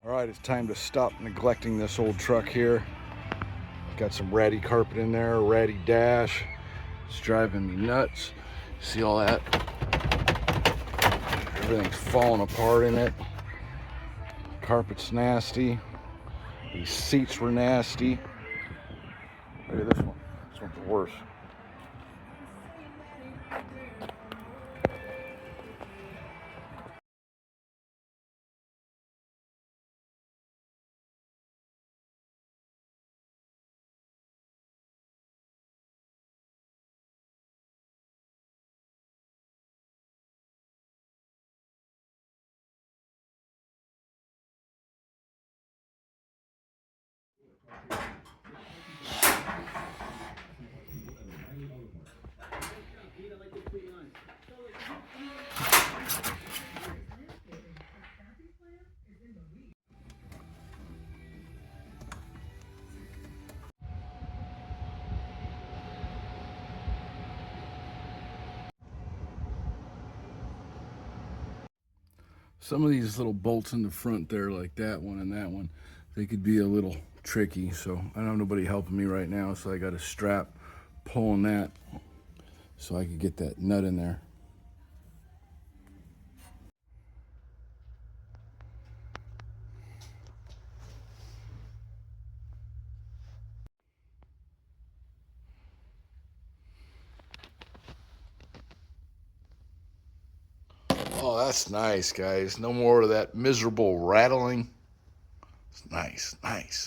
All right, it's time to stop neglecting this old truck here. Got some ratty carpet in there, ratty dash. It's driving me nuts. See all that? Everything's falling apart in it. Carpet's nasty. These seats were nasty. Look at this one. This one's worse. Some of these little bolts in the front there, like that one and that one, they could be a little tricky. So I don't have nobody helping me right now, so I got a strap pulling that so I could get that nut in there. Oh, that's nice, guys. No more of that miserable rattling. It's nice, nice.